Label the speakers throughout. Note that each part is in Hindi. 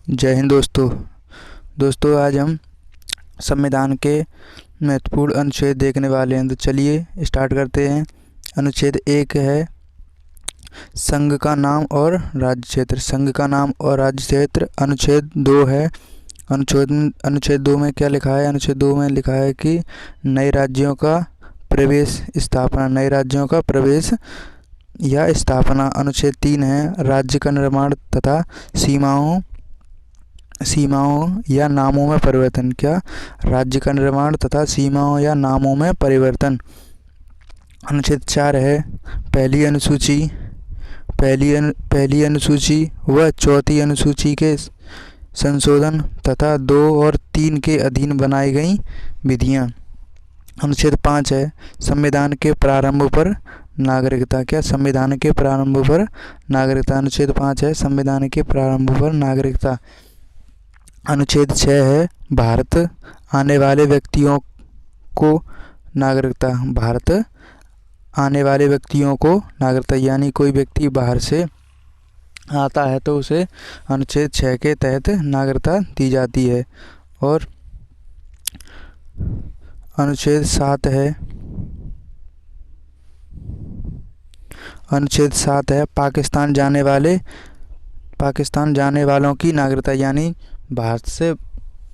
Speaker 1: जय हिंद दोस्तों आज हम संविधान के महत्वपूर्ण अनुच्छेद देखने वाले हैं। तो चलिए स्टार्ट करते हैं। अनुच्छेद 1 है संघ का नाम और राज्य क्षेत्र। संघ का नाम और राज्य क्षेत्र। अनुच्छेद 2 है अनुच्छेद 2 में क्या लिखा है? अनुच्छेद 2 में लिखा है कि नए राज्यों का प्रवेश स्थापना। नए राज्यों का प्रवेश या स्थापना। अनुच्छेद 3 है राज्य का निर्माण तथा सीमाओं या नामों में परिवर्तन। क्या? राज्य का निर्माण तथा सीमाओं या नामों में परिवर्तन। अनुच्छेद 4 है पहली अनुसूची व चौथी अनुसूची के संशोधन तथा 2 और 3 के अधीन बनाई गई विधियां। अनुच्छेद 5 है संविधान के प्रारंभ पर नागरिकता। क्या? संविधान के प्रारंभ पर नागरिकता। अनुच्छेद 5 है संविधान के प्रारंभ पर नागरिकता। अनुच्छेद 6 है भारत आने वाले व्यक्तियों को नागरिकता। भारत आने वाले व्यक्तियों को नागरिकता, यानी कोई व्यक्ति बाहर से आता है तो उसे अनुच्छेद 6 के तहत नागरिकता दी जाती है। और अनुच्छेद 7 है पाकिस्तान जाने वालों की नागरिकता, यानी भारत से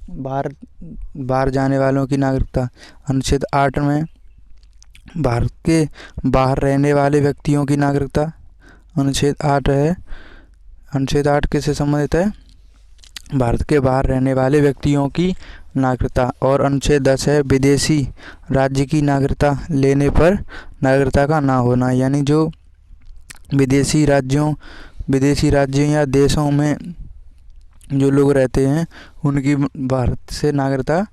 Speaker 1: बाहर जाने वालों की नागरिकता। अनुच्छेद 8 में भारत के बाहर रहने वाले व्यक्तियों की नागरिकता। अनुच्छेद 8 किससे संबंधित है? भारत के बाहर रहने वाले व्यक्तियों की नागरिकता। और अनुच्छेद 10 है विदेशी राज्य की नागरिकता लेने पर नागरिकता का ना होना, यानी जो विदेशी राज्यों या देशों में जो लोग रहते हैं उनकी भारत से नागरिकता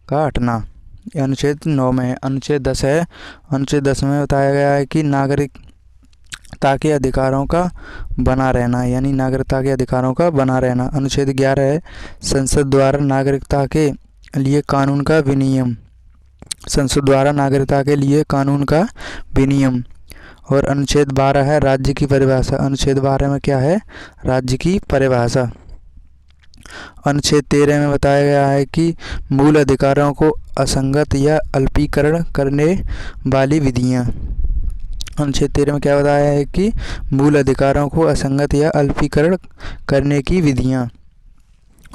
Speaker 1: का हटना। अनुच्छेद 9 में है। अनुच्छेद 10 है। अनुच्छेद 10 में बताया गया है कि नागरिकता के अधिकारों का बना रहना, यानी नागरिकता के अधिकारों का बना रहना। अनुच्छेद 11 है संसद द्वारा नागरिकता के लिए कानून का विनियम। संसद द्वारा नागरिकता के लिए कानून का विनियम। और अनुच्छेद 12 है राज्य की परिभाषा। अनुच्छेद 12 में क्या है? राज्य की परिभाषा। अनुच्छेद 13 में बताया गया है कि मूल अधिकारों को असंगत या अल्पीकरण करने वाली विधियां। अनुच्छेद 13 में क्या बताया है कि मूल अधिकारों को असंगत या अल्पीकरण करने की विधियां।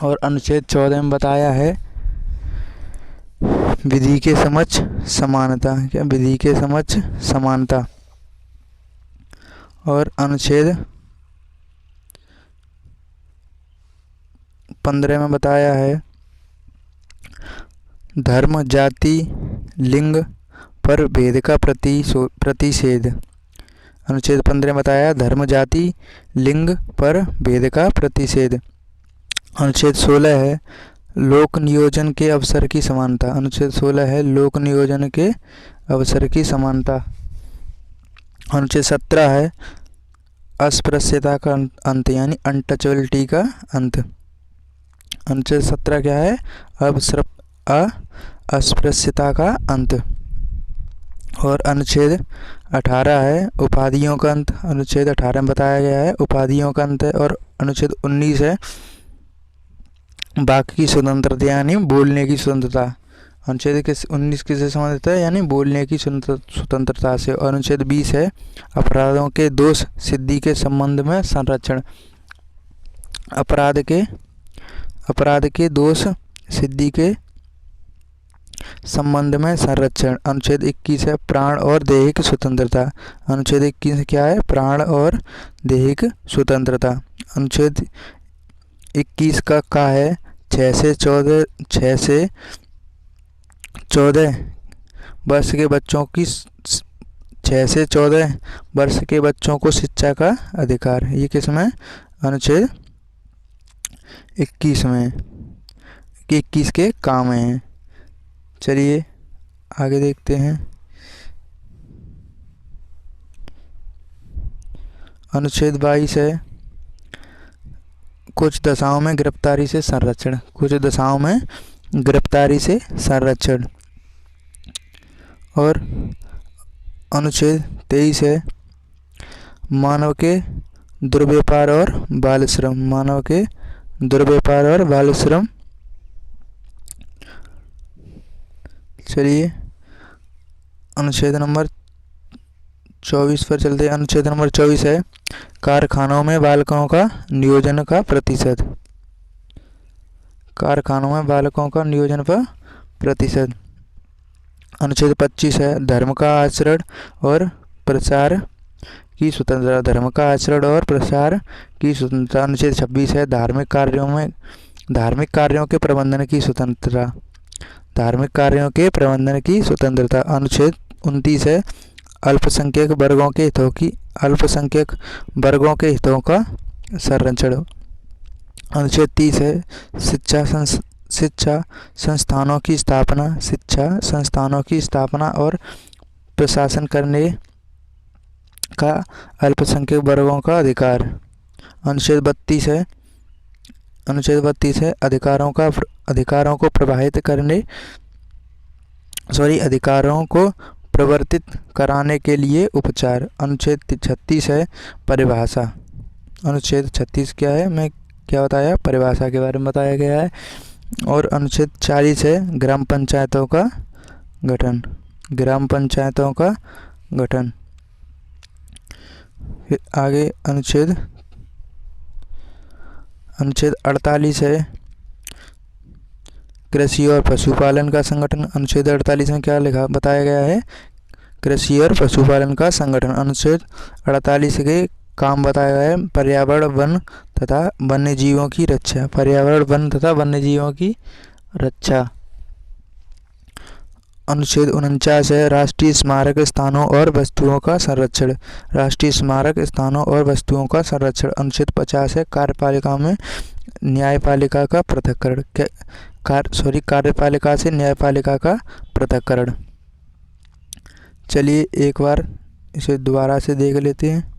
Speaker 1: और अनुच्छेद 14 में बताया है विधि के समक्ष समानता। क्या? विधि के समक्ष समानता। और अनुच्छेद 15 में बताया है धर्म, जाति, लिंग पर भेद का प्रतिषेध। अनुच्छेद 15 में बताया धर्म, जाति, लिंग पर भेद का प्रतिषेध। अनुच्छेद 16 है लोक नियोजन के अवसर की समानता। अनुच्छेद 16 है लोक नियोजन के अवसर की समानता। अनुच्छेद 17 है अस्पृश्यता का अंत, यानी अनटचेबिलिटी का अंत। अनुच्छेद 17 क्या है? अस्पृश्यता का अंत। और अनुच्छेद 18 है उपाधियों का अंत। अनुच्छेद 18 में बताया गया है उपाधियों का अंत है। और अनुच्छेद 19 है वाक की स्वतंत्रता, यानी बोलने की स्वतंत्रता। अनुच्छेद 19 किससे संबंधित है? यानी बोलने की स्वतंत्रता से। और अनुच्छेद 20 है अपराधों के दोष सिद्धि के संबंध में संरक्षण। अपराध के दोष सिद्धि के संबंध में संरक्षण। अनुच्छेद 21 है प्राण और दैहिक स्वतंत्रता। अनुच्छेद 21 क्या है? प्राण और दैहिक स्वतंत्रता। अनुच्छेद 21 का है 6 से 14 वर्ष के बच्चों की 6 से 14 वर्ष के बच्चों को शिक्षा का अधिकार। ये किस में? अनुच्छेद 21 में। 21 के काम हैं। चलिए आगे देखते हैं। अनुच्छेद 22 है कुछ दशाओं में गिरफ्तारी से संरक्षण। कुछ दशाओं में गिरफ्तारी से संरक्षण। और अनुच्छेद 23 है मानव के दुर्व्यापार और बाल श्रम। मानव के दुर्व्यापार और बाल श्रम। चलिए अनुच्छेद नंबर 24 पर चलते हैं। अनुच्छेद नंबर 24 है कारखानों में बालकों का नियोजन का प्रतिशत। कारखानों में बालकों का नियोजन पर प्रतिशत। अनुच्छेद 25 है धर्म का आचरण और प्रचार की स्वतंत्रता। धर्म का आचरण और प्रसार की स्वतंत्रता। अनुच्छेद 26 है धार्मिक कार्यों के प्रबंधन की स्वतंत्रता। धार्मिक कार्यों के प्रबंधन की स्वतंत्रता। अनुच्छेद 29 है अल्पसंख्यक वर्गों के हितों का संरक्षण। अनुच्छेद 30 है शिक्षा संस्थानों की स्थापना और प्रशासन करने का अल्पसंख्यक वर्गों का अधिकार। अनुच्छेद 32 है अधिकारों को प्रवर्तित कराने के लिए उपचार। अनुच्छेद 36 है परिभाषा। अनुच्छेद 36 क्या है, मैं क्या बताया, परिभाषा के बारे में बताया गया है। और अनुच्छेद 40 है ग्राम पंचायतों का गठन। फिर आगे अनुच्छेद 48 है कृषि और पशुपालन का संगठन। अनुच्छेद 48 में क्या लिखा बताया गया है, कृषि और पशुपालन का संगठन। अनुच्छेद 48 के काम बताया गया है पर्यावरण वन तथा वन्य जीवों की रक्षा। अनुच्छेद 49 है राष्ट्रीय स्मारक स्थानों और वस्तुओं का संरक्षण। अनुच्छेद 50 है कार्यपालिका से न्यायपालिका का पृथक्करण। चलिए एक बार इसे दोबारा से देख लेते हैं।